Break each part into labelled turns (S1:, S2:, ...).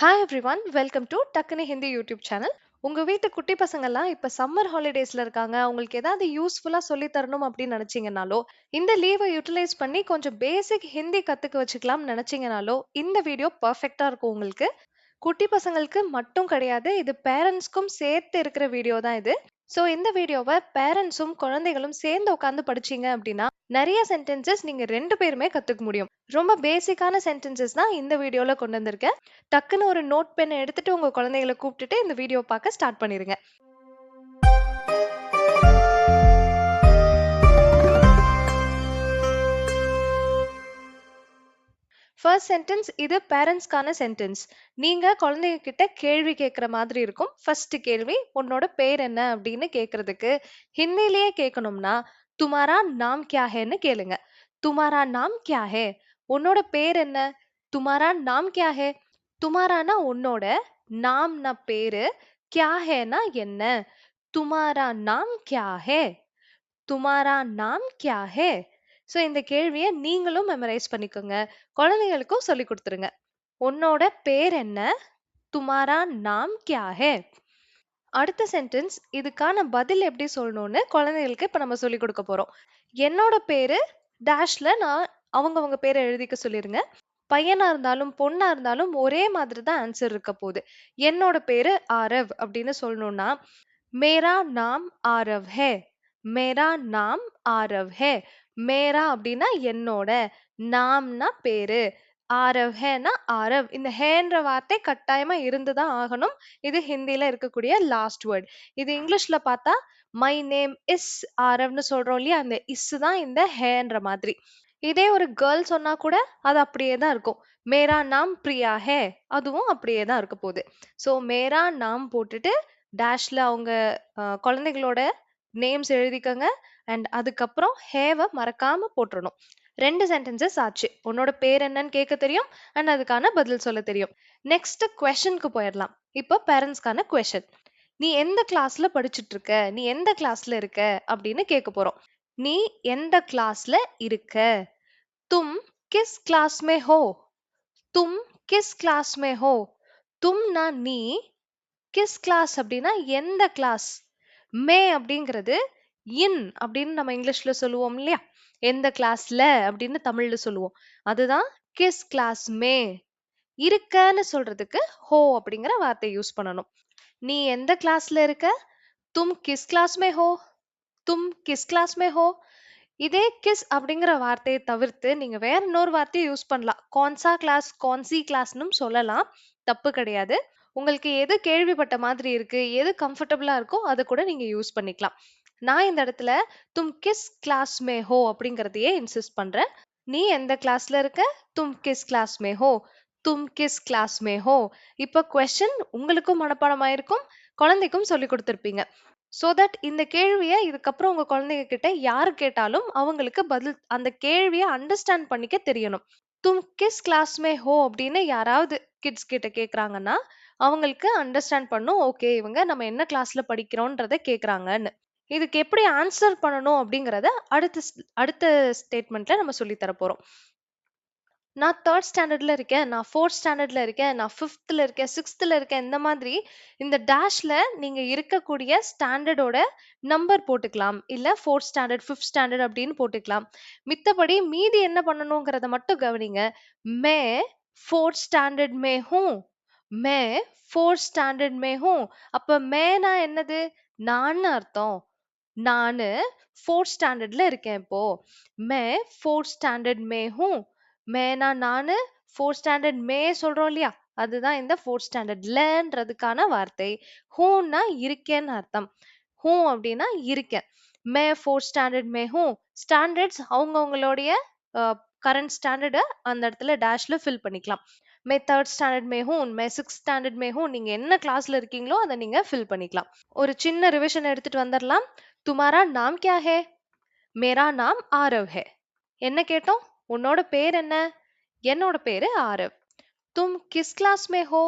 S1: Hi everyone, welcome to டக்குனு Hindi YouTube channel. உங்க வீட்டு குட்டி பசங்கள்லாம் இப்ப சம்மர் ஹாலிடேஸ்ல இருக்காங்க. அவங்களுக்கு ஏதாவது யூஸ்ஃபுல்லா சொல்லி தரணும் அப்படின்னு நினைச்சீங்கனாலோ, இந்த லீவை யூட்டிலைஸ் பண்ணி கொஞ்சம் பேசிக் ஹிந்தி கத்துக்க வச்சுக்கலாம்னு நினைச்சீங்கனாலோ, இந்த வீடியோ பெர்ஃபெக்ட்டா இருக்கும் உங்களுக்கு. குட்டி பசங்களுக்கு மட்டும் கிடையாது, இது பேரண்ட்ஸ்க்கும் சேர்த்து இருக்கிற வீடியோ தான் இது. ஸோ இந்த வீடியோவை பேரண்ட்ஸும் குழந்தைகளும் சேர்ந்து உட்காந்து படிச்சீங்க அப்படின்னா நிறைய சென்டென்சஸ் நீங்க 2 பேருமே கத்துக்க முடியும். ரொம்ப பேசிக்கான சென்டென்சஸ் தான் இந்த வீடியோல கொண்டு வந்திருக்கேன். டக்குன்னு ஒரு நோட் பென் எடுத்துட்டு உங்க குழந்தைகளை கூப்பிட்டுட்டு இந்த வீடியோ பார்க்க ஸ்டார்ட் பண்ணிருங்க. ஃபர்ஸ்ட் சென்டென்ஸ் இது பேரண்ட்ஸ்க்கான சென்டென்ஸ். நீங்க குழந்தைங்க கிட்ட கேள்வி கேட்குற மாதிரி இருக்கும். ஃபர்ஸ்ட் கேள்வி, உன்னோட பேர் என்ன அப்படின்னு கேட்கறதுக்கு ஹிந்திலேயே கேட்கணும்னா துமாரா நாம் கியா ஹேன்னு கேளுங்க. துமாரா நாம் கியா ஹே? உன்னோட பேர் என்ன? துமாரா நாம் கியா ஹே? துமாரானா உன்னோட, நாம்னா பேரு, கியா ஹேனா என்ன? துமாரா நாம் கியா ஹே? துமாரா நாம் கியா ஹே? ஸோ இந்த கேள்வியை நீங்களும் மெமரைஸ் பண்ணிக்கோங்க. குழந்தைகளுக்கும் சொல்லி கொடுத்துருங்க. உன்னோட பேர் என்ன? துமாரா நாம் கியா ஹே? அடுத்த சென்டென்ஸ், இதுக்கான பதில் எப்படி சொல்லணும்னு குழந்தைகளுக்கு இப்ப நம்ம சொல்லி கொடுக்க போறோம். என்னோட பேரு டேஷ்ல நான் அவங்கவங்க பேரை எழுதிக்க சொல்லிருங்க. பையனா இருந்தாலும் பொண்ணா இருந்தாலும் ஒரே மாதிரி தான் ஆன்சர் இருக்க போகுது. என்னோட பேரு ஆரவ் அப்படின்னு சொல்லணும்னா மேரா நாம் ஆரவ் ஹே. மேரா நாம் ஆரவ் ஹே. மேரா அப்படின்னா என்னோட, நாம்னா பேரு, ஆரவ் ஹேனா ஆரவ். இந்த ஹேன்ற வார்த்தை கட்டாயமா இருந்துதான் ஆகணும். இது ஹிந்தில இருக்கக்கூடிய லாஸ்ட் வேர்ட். இது இங்கிலீஷ்ல பார்த்தா மை நேம் இஸ் ஆரவ்னு சொல்றோம் இல்லையா, அந்த இஸ் தான் இந்த ஹேன்ற மாதிரி. இதே ஒரு கேர்ள் சொன்னா கூட அது அப்படியே தான் இருக்கும். மேரா நாம் பிரியா ஹே, அதுவும் அப்படியே தான் இருக்க போகுது. ஸோ மேரா நாம் போட்டுட்டு டேஷ்ல அவங்க குழந்தைகளோட நேம்ஸ் எழுதிக்கங்க. அண்ட் அதுக்கப்புறம் ஹேவை மறக்காம போட்டுறணும். 2 சென்டென்சஸ் ஆச்சு. உன்னோட பேர் என்னன்னு கேட்க தெரியும் அண்ட் அதுக்கான பதில் சொல்ல தெரியும். நெக்ஸ்ட் கொஸ்டினுக்கு போயிடலாம். இப்போ பேரண்ட்ஸ்க்கான கொஸ்டின். நீ எந்த கிளாஸ்ல படிச்சுட்டு இருக்க? நீ எந்த கிளாஸ்ல இருக்க அப்படின்னு கேட்க போறோம். நீ எந்த கிளாஸ்ல இருக்க? தும் கிஸ் கிளாஸ் மே ஹோ? தும் கிஸ் கிளாஸ் மே ஹோ? தும்னா நீ, கிஸ் கிளாஸ் அப்படின்னா எந்த கிளாஸ், மே அப்படிங்கிறது இன் அப்படின்னு நம்ம இங்கிலீஷ்ல சொல்லுவோம் இல்லையா, எந்த கிளாஸ்ல அப்படின்னு தமிழ்ல சொல்லுவோம். அதுதான் கிஸ் கிளாஸ் மே. இருக்கன்னு சொல்றதுக்கு ஹோ அப்படிங்கிற வார்த்தை யூஸ் பண்ணணும். நீ எந்த கிளாஸ்ல இருக்க? தும் கிஸ் கிளாஸ் மே ஹோ? தும் கிஸ் கிளாஸ் மே ஹோ? இதே கிஸ் அப்படிங்கிற வார்த்தையை தவிர்த்து நீங்க வேற இன்னொரு வார்த்தையை யூஸ் பண்ணலாம். கான்சா கிளாஸ், கான்சி கிளாஸ்னும் சொல்லலாம். தப்பு கிடையாது. உங்களுக்கு எது கேள்விப்பட்ட மாதிரி இருக்கு, எது கம்ஃபர்டபுளா இருக்கோ அதை கூட நீங்க யூஸ் பண்ணிக்கலாம். நான் இந்த இடத்துல தும் கிஸ் கிளாஸ் மே ஹோ அப்படிங்கறதையே இன்சிஸ்ட் பண்றேன். நீ எந்த கிளாஸ்ல இருக்க? தும் கிஸ் கிளாஸ் மே ஹோ? தும் கிஸ் கிளாஸ் மே ஹோ? இப்ப கொஸ்டின் உங்களுக்கும் மனப்பாடமாயிருக்கும், குழந்தைக்கும் சொல்லி கொடுத்திருப்பீங்க. சோ தட் இந்த கேள்வியை இதுக்கப்புறம் உங்க குழந்தைங்க கிட்ட யாரு கேட்டாலும் அவங்களுக்கு பதில், அந்த கேள்வியை அண்டர்ஸ்டாண்ட் பண்ணிக்க தெரியணும். தும் கிஸ் கிளாஸ் மே ஹோ அப்படின்னு யாராவது கிட்ஸ் கிட்ட கேக்குறாங்கன்னா அவங்களுக்கு அண்டர்ஸ்டாண்ட் பண்ணும், ஓகே இவங்க நம்ம என்ன கிளாஸ்ல படிக்கிறோன்றத கேக்குறாங்கன்னு. இதுக்கு எப்படி ஆன்சர் பண்ணணும் அப்படிங்கறத அடுத்த ஸ்டேட்மெண்ட்ல நம்ம சொல்லி தர போறோம். நான் 3rd ஸ்டாண்டர்ட்ல இருக்கேன், நான் 4th ஸ்டாண்டர்ட்ல இருக்கேன், நான் 5த்ல இருக்கேன், 6த்ல இருக்கேன். இந்த மாதிரி இந்த டேஷ்ல நீங்க இருக்கக்கூடிய ஸ்டாண்டர்டோட நம்பர் போட்டுக்கலாம். இல்ல 4th ஸ்டாண்டர்ட், 5th ஸ்டாண்டர்ட் அப்படின்னு போட்டுக்கலாம். மித்தபடி மீதி என்ன பண்ணணுங்கிறத மட்டும் கவனிங்க. மே 4th ஸ்டாண்டர்ட் மே ஹூ. மே 4th ஸ்டாண்டர்ட் மே ஹூ. அப்ப மேனா என்னது? நான் அர்த்தம். நானு 4th ஸ்டாண்டர்ட்ல இருக்கேன் இப்போ. மே 4th ஸ்டாண்டர்ட் மே ஹூ. மேனா நானு, 4th ஸ்டாண்டர்ட் மே சொல்றோம் இல்லையா, அதுதான் இந்த 4th ஸ்டாண்டர்ட்லன்றதுக்கான வார்த்தை. ஹூன்னா இருக்கேன்னு அர்த்தம். ஹூ அப்படின்னா இருக்கேன். மே 4th ஸ்டாண்டர்ட் மே ஹூ. ஸ்டாண்டர்ட்ஸ் அவங்கவங்களுடைய கரண்ட் ஸ்டாண்டர்ட அந்த இடத்துல டேஷ்ல ஃபில் பண்ணிக்கலாம். மே 3rd ஸ்டாண்டர்ட் மே ஹூ, மே 6th ஸ்டாண்டர்ட் மே ஹூ. நீங்க என்ன கிளாஸ்ல இருக்கீங்களோ அதை நீங்க ஃபில் பண்ணிக்கலாம். ஒரு சின்ன ரிவிஷன் எடுத்துட்டு வந்துடலாம். துமாரா நாம் கியா ஹே? மேரா நாம் ஆரவ் ஹே. என்ன கேட்டோம்? உன்னோட பேர் என்ன? என்னோட பேரு ஆரவ். தும் கிஸ் கிளாஸ் மே ஹோ?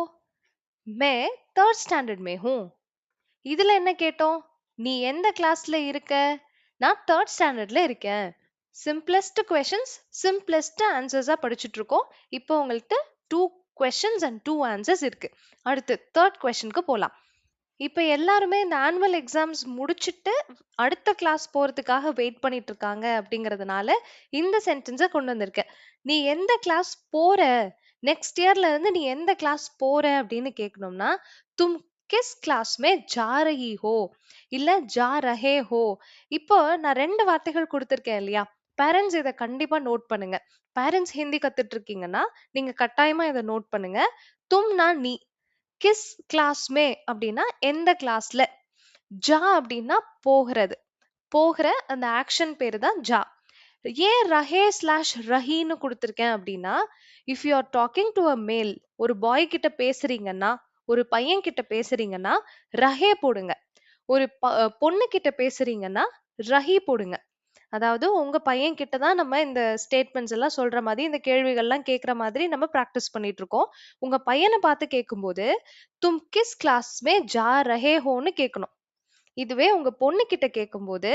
S1: மே 3rd ஸ்டாண்டர்ட் மே ஹூ. இதுல என்ன கேட்டோம்? நீ எந்த கிளாஸ்ல இருக்க? நான் 3rd ஸ்டாண்டர்ட்ல இருக்கேன். சிம்பிளஸ்ட் கொஸ்டின்ஸ், சிம்பிளஸ்ட் ஆன்சர்ஸா படிச்சுட்டு இருக்கோம். இப்போ உங்களுக்கு 2 questions and 2 answers இருக்கு. அடுத்து தேர்ட் கொஸ்டினுக்கு போலாம். இப்ப எல்லாருமே இந்த ஆனுவல் எக்ஸாம்ஸ் முடிச்சிட்டு அடுத்த கிளாஸ் போறதுக்காக வெயிட் பண்ணிட்டு இருக்காங்க அப்படிங்கறதுனால இந்த சென்டென்ஸை கொண்டு வந்திருக்கேன். நீ எந்த கிளாஸ் போற, நெக்ஸ்ட் இயர்ல இருந்து நீ எந்த கிளாஸ் போற அப்படின்னு கேட்கணும்னா தும் கிஸ் கிளாஸ் மே ஜா ரஹி ஹோ இல்ல ஜா ரஹே ஹோ. இப்போ நான் ரெண்டு வார்த்தைகள் கொடுத்திருக்கேன் இல்லையா? பேரண்ட்ஸ் இதை கண்டிப்பா நோட் பண்ணுங்க. பேரண்ட்ஸ் ஹிந்தி கத்துட்டு இருக்கீங்கன்னா நீங்க கட்டாயமா இதை நோட் பண்ணுங்க. தும்னா நீ, கிஸ் கிளாஸ் மே அப்படின்னா எந்த கிளாஸ்ல, ஜா அப்படின்னா போகிறது, போகிற அந்த ஆக்ஷன் பேரு தான் ஜா. ஏன் ரஹே ஸ்லாஷ் ரஹின்னு கொடுத்துருக்கேன் அப்படின்னா, if you are talking to a மேல், ஒரு பாய் கிட்ட பேசுறீங்கன்னா, ஒரு பையன் கிட்ட பேசுறீங்கன்னா ரஹே போடுங்க. ஒரு பொண்ணு கிட்ட பேசுறீங்கன்னா ரஹி போடுங்க. அதாவது உங்க பையன் கிட்ட தான் நம்ம இந்த ஸ்டேட்மெண்ட்ஸ் எல்லாம் சொல்ற மாதிரி இந்த கேள்விகள்லாம் கேட்கிற மாதிரி நம்ம பிராக்டிஸ் பண்ணிட்டு இருக்கோம். உங்க பையனை பார்த்து கேட்கும்போது தும் கிஸ் கிளாஸ் மே ஜா ரஹே ஹோன்னு கேட்கணும். இதுவே உங்க பொண்ணு கிட்ட கேட்கும்போது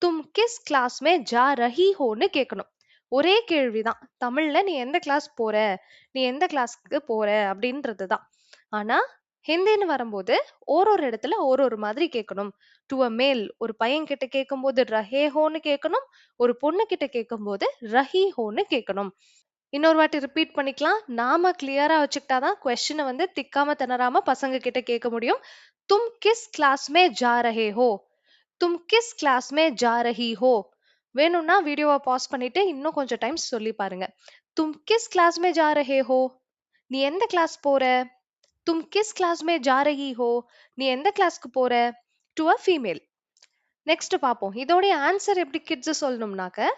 S1: தும் கிஸ் கிளாஸ் மே ஜா ரஹி ஹோன்னு கேட்கணும். ஒரே கேள்விதான். தமிழ்ல நீ எந்த கிளாஸ் போற, நீ எந்த கிளாஸ்க்கு போற அப்படின்றதுதான். ஆனா ஹிந்தின்னு வரும்போது ஒரு இடத்துல ஒரு மாதிரி கேட்கணும். டு அ மேல், ஒரு பையன் கிட்ட கேட்கும்போது ரஹே ஹோன்னு கேட்கணும், ஒரு பொண்ணு கிட்ட கேட்கும்போது ரஹி ஹோன்னு கேட்கணும். இன்னொரு வாட்டி ரிப்பீட் பண்ணிக்கலாம். நாம கிளியரா வச்சுக்கிட்டாதான் கொஸ்டினை வந்து திக்காம திணறாம பசங்க கிட்ட கேட்க முடியும். தும் கிஸ் கிளாஸ் மே ஜா ரஹே ஹோ, தும் கிஸ் கிளாஸ் மே ஜா ரஹி ஹோ. வேணும்னா வீடியோவை பாஸ் பண்ணிட்டு இன்னும் கொஞ்சம் டைம் சொல்லி பாருங்க. தும் கிஸ் கிளாஸ் மே ஜா ரஹே ஹோ, நீ எந்த கிளாஸ் போற, தும் கிஸ் கிளாஸ் மே ஜா ரஹி ஹோ, நீ எந்த கிளாஸ்க்கு போற, டு அ ஃபீமேல். நெக்ஸ்ட் பார்ப்போம். இதோடைய ஆன்சர் எப்படி கிட்ஸ் சொல்லணும்னாக்க,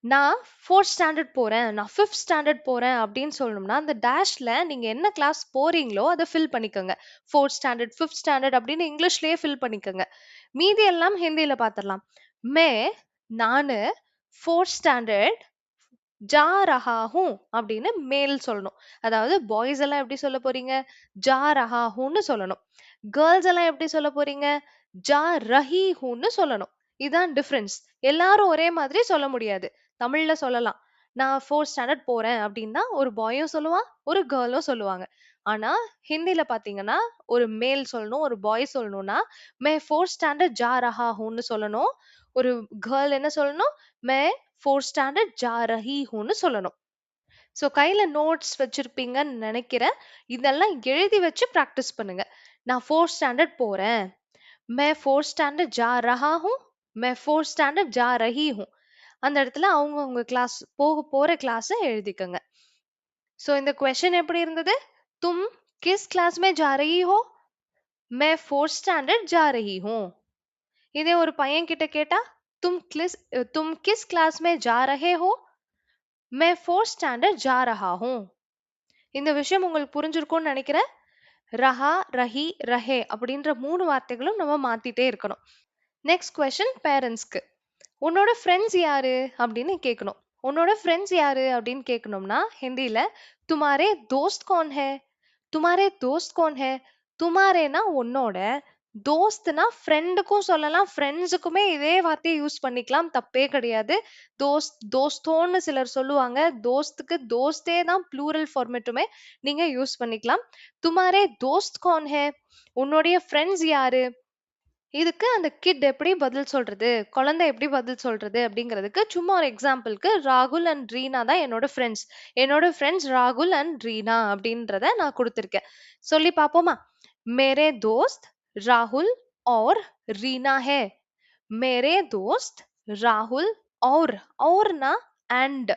S1: நான் ஃபோர்த் ஸ்டாண்டர்ட் போறேன், நான் ஃபிஃப்த் ஸ்டாண்டர்ட் போறேன் அப்படின்னு சொல்லணும்னா அந்த டேஷ்ல நீங்க என்ன கிளாஸ் போறீங்களோ அதை ஃபில் பண்ணிக்கோங்க. ஃபோர்த் ஸ்டாண்டர்ட், ஃபிஃப்த் ஸ்டாண்டர்ட் அப்படின்னு இங்கிலீஷ்லயே ஃபில் பண்ணிக்கோங்க. மீதி எல்லாம் ஹிந்தியில பார்த்துடலாம். மே, நானு ஃபோர்த் ஸ்டாண்டர்ட் ஜா ரஹா ஹூ அப்படின்னு மேல் சொல்லணும். அதாவது பாய்ஸ் எல்லாம் எப்படி சொல்ல போறீங்க, ஜா ரஹா ஹூன்னு சொல்லணும். கேர்ள்ஸ் எல்லாம் எப்படி சொல்ல போறீங்க, ஜா ரஹி ஹூன்னு சொல்லணும். இதுதான் டிஃபரன்ஸ். எல்லாரும் ஒரே மாதிரி சொல்ல முடியாது. தமிழ்ல சொல்லலாம், நான் ஃபோர்த் ஸ்டாண்டர்ட் போறேன் அப்படின்னா ஒரு பாயும் சொல்லுவான், ஒரு கேர்ளும் சொல்லுவாங்க. ஆனா ஹிந்தில பாத்தீங்கன்னா ஒரு மேல் சொல்லணும், ஒரு பாய் சொல்லணும்னா மே ஃபோர்த் ஸ்டாண்டர்ட் ஜா ரஹா ஹூன்னு சொல்லணும். ஒரு கேர்ள் என்ன சொல்லணும், மே ஃபோர்த் ஸ்டாண்டர்ட் ஜா ரஹி ஹூன்னு சொல்லணும். ஸோ கையில நோட்ஸ் வச்சிருப்பீங்கன்னு நினைக்கிறேன். இதெல்லாம் எழுதி வச்சு ப்ராக்டிஸ் பண்ணுங்க. நான் ஃபோர்த் ஸ்டாண்டர்ட் போறேன், மே ஃபோர்த் ஸ்டாண்டர்ட் ஜா ரஹா ஹூ, மே ஃபோர்த் ஸ்டாண்டர்ட் ஜா ரஹி ஹூ. அந்த இடத்துல அவங்க உங்க கிளாஸ் போற கிளாஸ் எழுதிக்கங்க. ஸோ இந்த கொஸ்டின் எப்படி இருந்தது, तुम किस क्लास में जा रही हो, मैं फोर्थ स्टैंडर्ड जा रही हूँ. இதே ஒரு பையன் கிட்ட கேட்டா तुम किस क्लास में जा रहे हो, मैं फोर्थ स्टैंडर्ड जा रहा हूँ. இந்த விஷயம் உங்களுக்கு புரிஞ்சிருக்கும்னு நினைக்கிறேன். ரஹா, ரஹி, ரஹே அப்படின்ற 3 வார்த்தைகளும் நம்ம மாத்திட்டே இருக்கணும். நெக்ஸ்ட் கொஸ்டின் பேரண்ட்ஸ்க்கு. உன்னோட ஃப்ரெண்ட்ஸ் யாரு அப்படின்னு கேட்கணும். உன்னோட ஃப்ரெண்ட்ஸ் யாரு அப்படின்னு கேட்கணும்னா ஹிந்தியில துமாரே தோஸ்த் கौन है, துமாரே தோஸ்த் कौन है. துமாரேனா உன்னோட, தோஸ்த்னா ஃப்ரெண்டுக்கும் சொல்லலாம், ஃப்ரெண்ட்ஸுக்குமே இதே வார்த்தையை யூஸ் பண்ணிக்கலாம், தப்பே கிடையாது. தோஸ்த், தோஸ்தோன்னு சிலர் சொல்லுவாங்க. தோஸ்துக்கு தோஸ்தே தான் ப்ளூரல் ஃபார்மேட்டுமே நீங்க யூஸ் பண்ணிக்கலாம். துமாரே தோஸ்த் कौन है, உன்னுடைய ஃப்ரெண்ட்ஸ் யாரு. இதுக்கு அந்த கிட் எப்படி பதில் சொல்றது, குழந்தை எப்படி பதில் சொல்றது அப்படிங்கிறதுக்கு சும்மா ஒரு எக்ஸாம்பிளுக்கு ராகுல் அண்ட் ரீனா தான் என்னோட ஃப்ரெண்ட்ஸ். என்னோட ஃப்ரெண்ட்ஸ் ராகுல் அண்ட் ரீனா அப்படின்றத நான் கொடுத்துருக்கேன். சொல்லி பார்ப்போமா. மேரே தோஸ்த் ராகுல் और रीना है, मेरे दोस्त राहुल औरனா and,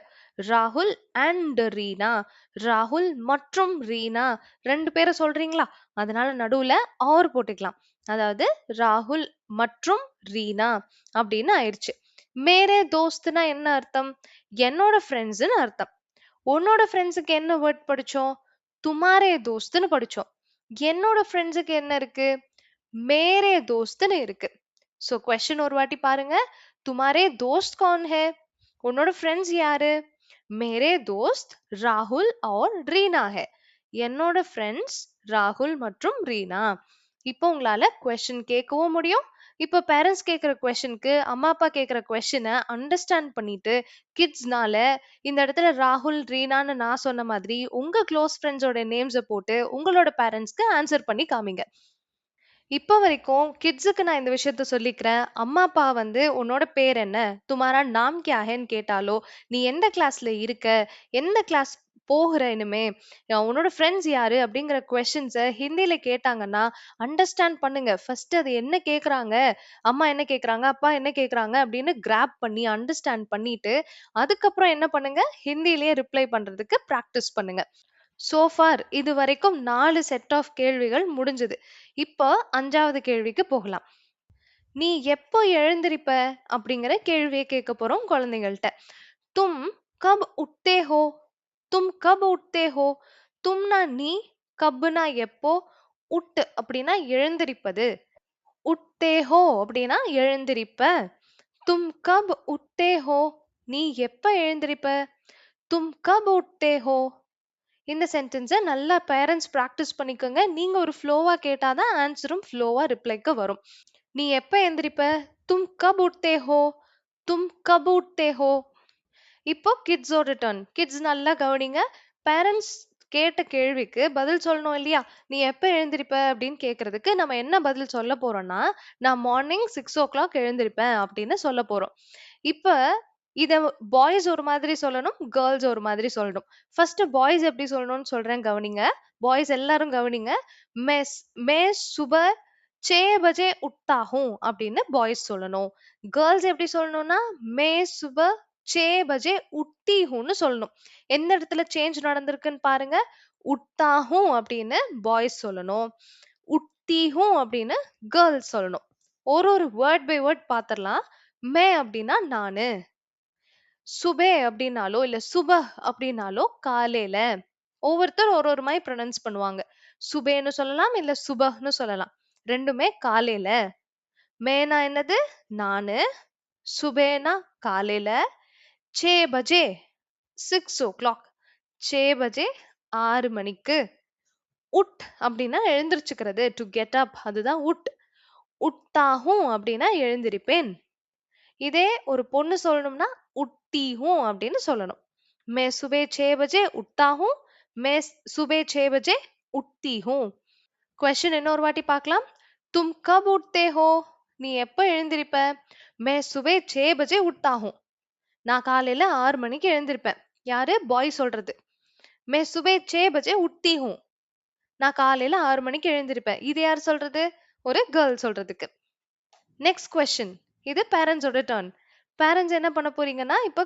S1: ராகுல் அண்ட் ரீனா, ராகுல் மற்றும் ரீனா ரெண்டு பேரை சொல்றீங்களா, அதனால நடுவுல ஆர் போட்டுக்கலாம். அதாவது ராகுல் மற்றும் ரீனா அப்படின்னு ஆயிடுச்சு. மேரே தோஸ்த்னா என்ன அர்த்தம், என்னோட ஃப்ரெண்ட்ஸ்னு அர்த்தம். உன்னோட ஃப்ரெண்ட்ஸுக்கு என்ன வேர்ட் படிச்சோம், துமாரே தோஸ்த்னு படிச்சோம். என்னோட ஃப்ரெண்ட்ஸுக்கு என்ன இருக்கு, மேரே தோஸ்த்னு இருக்கு. சோ क्वेश्चन ஒரு வாட்டி பாருங்க. துமாரே தோஸ்த் कौन है, உன்னோட ஃப்ரெண்ட்ஸ் யாரு, மேரே தோஸ்த் ராகுல் और ரீனா है, என்னோட ஃப்ரெண்ட்ஸ் ராகுல் மற்றும் ரீனா. இப்போ உங்களால கொஸ்டின் கேட்கவும் முடியும், இப்ப பேரண்ட்ஸ் கேட்கிற கொஸ்டினுக்கு அம்மா அப்பா கேட்கிற கொஸ்டினை அண்டர்ஸ்டாண்ட் பண்ணிட்டு கிட்ஸ்னால இந்த இடத்துல ராகுல் ரீனான்னு நான் சொன்ன மாதிரி உங்க க்ளோஸ் ஃப்ரெண்ட்ஸோட நேம்ஸை போட்டு உங்களோட பேரண்ட்ஸ்க்கு ஆன்சர் பண்ணி காமிங்க. இப்ப வரைக்கும் கிட்ஸுக்கு நான் இந்த விஷயத்த சொல்லிக்கிறேன். அம்மா அப்பா வந்து உன்னோட பேர் என்ன, துமாரா நாம் கியா ஹேன்னு கேட்டாலோ, நீ எந்த கிளாஸ்ல இருக்க, எந்த கிளாஸ் போகிற இனிமே, உன்னோட ஃப்ரெண்ட்ஸ் யாரு அப்படிங்கிற கொஸ்டின்ஸை ஹிந்தியில கேட்டாங்கன்னா அண்டர்ஸ்டாண்ட் பண்ணுங்க. ஃபர்ஸ்ட் அது என்ன கேக்குறாங்க, அம்மா என்ன கேக்குறாங்க, அப்பா என்ன கேக்குறாங்க அப்படின்னு கிராப் பண்ணி அண்டர்ஸ்டாண்ட் பண்ணிட்டு அதுக்கப்புறம் என்ன பண்ணுங்க, ஹிந்திலேயே ரிப்ளை பண்றதுக்கு பிராக்டிஸ் பண்ணுங்க. சோ ஃபார் இதுவரைக்கும் 4 செட் ஆஃப் கேள்விகள் முடிஞ்சது. இப்போ 5வது கேள்விக்கு போகலாம். நீ எப்போ எழுந்திருப்ப அப்படிங்கிற கேள்வியை கேட்க போறோம் குழந்தைகள்ட்ட. தும் கப் உட்தே ஹோ? தும் கப் உட்தே ஹோ? தும்னா நீ, கப்னா எப்போ, உட் அப்படின்னா எழுந்திருப்பது. உட்தே ஹோ அப்படின்னா எழுந்திருப்ப. தும் கப் உட்தே ஹோ? நீ எப்ப எழுந்திருப்ப? தும் கப் உட்தே ஹோ? இந்த சென்டென்ஸை நல்லா பேரண்ட்ஸ் ப்ராக்டிஸ் பண்ணிக்கோங்க. நீங்க ஒரு ஃப்ளோவா கேட்டாதான் ஆன்சரும் ஃப்ளோவா ரிப்ளைக்கு வரும். நீ எப்ப எந்திரிப்ப? தும் கப் உட்தே ஹோ? தும் கப் உட்தே ஹோ? இப்போ கிட்ஸோட டர்ன். கிட்ஸ் நல்லா கவனிங்க. பேரண்ட்ஸ் கேட்ட கேள்விக்கு பதில் சொல்லணும் இல்லையா? நீ எப்ப எழுந்திருப்ப அப்படின்னு கேக்குறதுக்கு நம்ம என்ன பதில் சொல்ல போறோம்னா, நான் மார்னிங் 6 o'clock எழுந்திருப்பேன் அப்படின்னு சொல்ல போறோம். இப்ப இத பாய்ஸ் ஒரு மாதிரி சொல்லணும், கேர்ள்ஸ் ஒரு மாதிரி சொல்லணும். ஃபர்ஸ்ட் பாய்ஸ் எப்படி சொல்லணும்னு சொல்றேன் கவனிங்க. பாய்ஸ் எல்லாரும் கவனிங்க. மெஸ் மே சுப 6 பஜே உட்தா ஹூம் அப்படின்னு பாய்ஸ் சொல்லணும். கேர்ள்ஸ் எப்படி சொல்லணும்னா மே சுப 6 பஜே உட்டி ஹூன்னு சொல்லணும். எந்த இடத்துல சேஞ்ச் நடந்திருக்குன்னு பாருங்க. உட்டா ஹூம் அப்படின்னு பாய்ஸ் சொல்லணும். உட்டி ஹூம் அப்படின்னு கேர்ள்ஸ் சொல்லணும். ஒரு ஒரு வேர்ட் பை வேர்ட் பாத்திரலாம். மே அப்படின்னா நானு, சுபே அப்படின்னாலோ இல்ல சுபஹ் அப்படின்னாலோ காலையில. ஒவ்வொருத்தர் ஒரு ஒரு மாதிரி ப்ரொனவுன்ஸ் பண்ணுவாங்க. சுபேன்னு சொல்லலாம் இல்ல சுபஹ்னு சொல்லலாம். ரெண்டுமே காலையில. மேனா என்னது, நானு, சுபேனா காலையில, 6 பஜே 6 o'clock, 6 பஜே 6 மணிக்கு. உட் அப்படின்னா எழுந்திருச்சுக்கிறது, டு கெட் அப், அதுதான் உட். உட்டாகும் அப்படின்னா எழுந்திருப்பேன். இதே ஒரு பொண்ணு சொல்லணும்னா உட்டி ஹூம் அப்படின்னு சொல்லணும். மே சுபே 6 பஜே உட்டா ஹூம், மே சுபே 6 பஜே உட்டி ஹூம். கொஸ்டின் இன்னொரு வாட்டி பார்க்கலாம். தும் கப் உட்தே ஹோ? நீ எப்ப எழுந்திருப்ப? மே சுபே 6 பஜே உட்டா ஹூம். நான் காலையில 6 மணிக்கு எழுந்திருப்பேன். யாரு? பாய் சொல்றது. மே சுபே 6 பஜே உட்டி ஹூம். நான் காலையில 6 மணிக்கு எழுந்திருப்பேன். இது யார் சொல்றது? ஒரு கேர்ள் சொல்றதுக்கு. Next question. இது பேரண்ட்ஸோட டர்ன். பேரண்ட்ஸ் என்ன பண்ண போறீங்கன்னா, இப்ப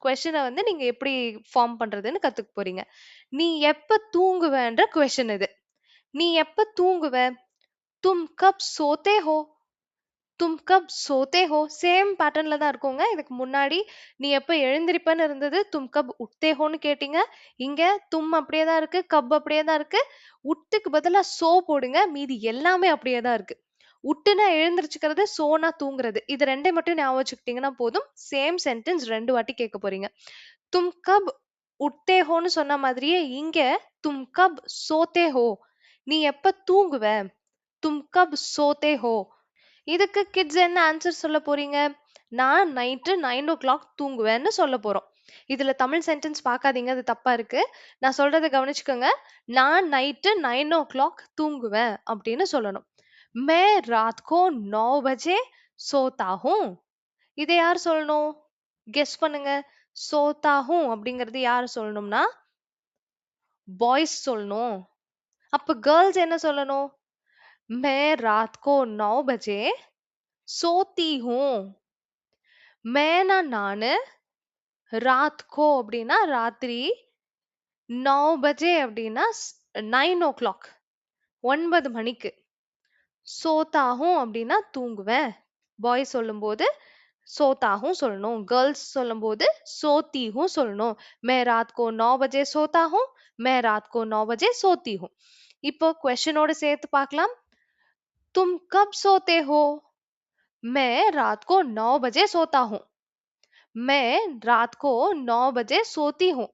S1: கொஸ்டினை வந்து நீங்க எப்படி ஃபார்ம் பண்றதுன்னு கத்துக்க போறீங்க. நீ எப்ப தூங்குவேன்ற கொஸ்டின் இது. நீ எப்ப தூங்குவ? தும் கப் சோத்தே ஹோ? தும் கப் சோத்தே ஹோ? சேம் பேட்டர்ன்ல தான் இருக்குங்க. இதுக்கு முன்னாடி நீ எப்ப எழுந்திருப்பன்னு இருந்தது. தும் கப் உட்தே ஹோன்னு கேட்டீங்க. இங்க தும் அப்படியே தான் இருக்கு, கப் அப்படியே தான் இருக்கு. உட்டுக்கு பதிலா சோ போடுங்க. மீதி எல்லாமே அப்படியே தான் இருக்கு. உட்டுனா எழுந்திருச்சுக்கிறது, சோனா தூங்குறது. இது 2 மட்டும் ஞாபகம் வச்சுக்கிட்டீங்கன்னா போதும். சேம் சென்டென்ஸ் 2 வாட்டி கேட்க போறீங்க. தும் கப் உட்தே ஹோன்னு சொன்ன மாதிரியே இங்க தும் கப் சோத்தே ஹோ? நீ எப்ப தூங்குவ? தும் கப் சோத்தே ஹோ? இதுக்கு கிட்ஸ் என்ன ஆன்சர் சொல்ல போறீங்க? நான் நைட்டு 9 o'clock தூங்குவேன்னு சொல்ல போறோம். இதுல தமிழ் சென்டென்ஸ் பார்க்காதீங்க, அது தப்பா இருக்கு. நான் சொல்றத கவனிச்சுக்கோங்க. நான் நைட்டு 9 o'clock தூங்குவேன் அப்படின்னு சொல்லணும். மே ராத் கோ 9 பஜே சோதா ஹூம். இதை யார் சொல்லணும்? கெஸ் பண்ணுங்க. சோதா ஹூம் அப்படிங்கிறது யார் சொல்லணும்னா பாய்ஸ் சொல்லணும். அப்ப கேர்ள்ஸ் என்ன சொல்லணும்? மே ராத் கோ 9 பஜே சோத்தி ஹூம். மேனா நானு, ராத் கோ அப்படின்னா ராத்திரி, 9 பஜே அப்படின்னா 9 o'clock, 9 மணிக்கு. சோத்தாகும் அப்படின்னா தூங்குவேன். பாய் சொல்லும்போது சோத்தாகும் சொல்லணும். கேர்ள்ஸ் சொல்லும்போது சோத்திஹும் சொல்லணும். மே ராத் கோ 9 பஜே சோத்தாகும், மே ராத் கோ 9 பஜே சோத்திஹும். இப்போ கொஸ்டினோட சேர்த்து பார்க்கலாம். तुम कब सोते हो? मैं रात को 9 बजे सोता हूँ. मैं रात को 9 बजे सोती हूँ.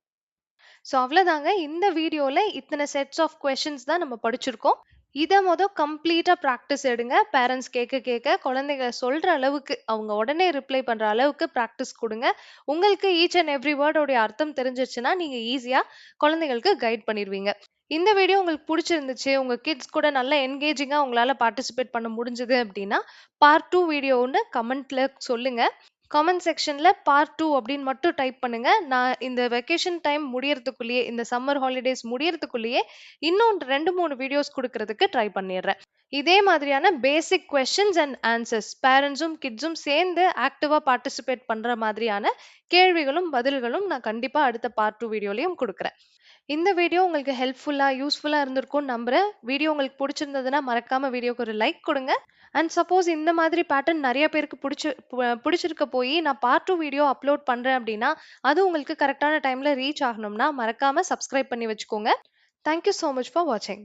S1: ஸோ அவ்வளோதாங்க. இந்த வீடியோல இத்தனை செட்ஸ் ஆஃப் கொஸ்டின்ஸ் தான் நம்ம படிச்சிருக்கோம். இத கம்ப்ளீட்டா பிராக்டிஸ் எடுங்க. பேரண்ட்ஸ் கேட்க கேட்க குழந்தைங்க சொல்ற அளவுக்கு, அவங்க உடனே ரிப்ளை பண்ற அளவுக்கு பிராக்டிஸ் குடுங்க. உங்களுக்கு ஈச் அண்ட் எவ்ரி வேர்ட் உடைய அர்த்தம் தெரிஞ்சிருச்சுன்னா, நீங்க ஈஸியா குழந்தைகளுக்கு கைட் பண்ணிருவீங்க. இந்த வீடியோ உங்களுக்கு புடிச்சிருந்துச்சு, உங்க கிட்ஸ் கூட நல்லா என்கேஜிங்கா உங்களால பார்ட்டிசிபேட் பண்ண முடிஞ்சது அப்படின்னா, பார்ட் 2 வீடியோன்னு கமெண்ட்ல சொல்லுங்க. கமெண்ட் செக்ஷன்ல பார்ட் 2 அப்படின்னு மட்டும் டைப் பண்ணுங்க. நான் இந்த வெக்கேஷன் டைம் முடியறதுக்குள்ளேயே, இந்த சம்மர் ஹாலிடேஸ் முடியறதுக்குள்ளேயே இன்னும் 2, 3 வீடியோஸ் குடுக்கறதுக்கு ட்ரை பண்ணிடுறேன். இதே மாதிரியான பேசிக் கொஸ்டின்ஸ் அண்ட் ஆன்சர்ஸ் பேரண்ட்ஸும், கிட்ஸும் சேர்ந்து ஆக்டிவா பார்ட்டிசிபேட் பண்ற மாதிரியான கேள்விகளும், பதில்களும் நான் கண்டிப்பா அடுத்த பார்ட் 2 வீடியோலயும் குடுக்குறேன். இந்த வீடியோ உங்களுக்கு ஹெல்ப்ஃபுல்லா, யூஸ்ஃபுல்லா இருந்திருக்கும்னு நம்புறேன். வீடியோ உங்களுக்கு புடிச்சிருந்ததுன்னா மறக்காம வீடியோக்கு ஒரு லைக் குடுங்க. அண்ட் சப்போஸ் இந்த மாதிரி பேட்டர்ன் நெறைய பேருக்கு புடிச்சிருக்க போயி நான் பார்ட் 2 வீடியோ அப்லோட் பண்றேன் அப்டின்னா, அது உங்களுக்கு கரெக்ட்டான டைம்ல ரீச் ஆகணும்னா மறக்காம சப்ஸ்கிரைப் பண்ணி வச்சுக்கோங்க. Thank you so much for வாட்சிங்.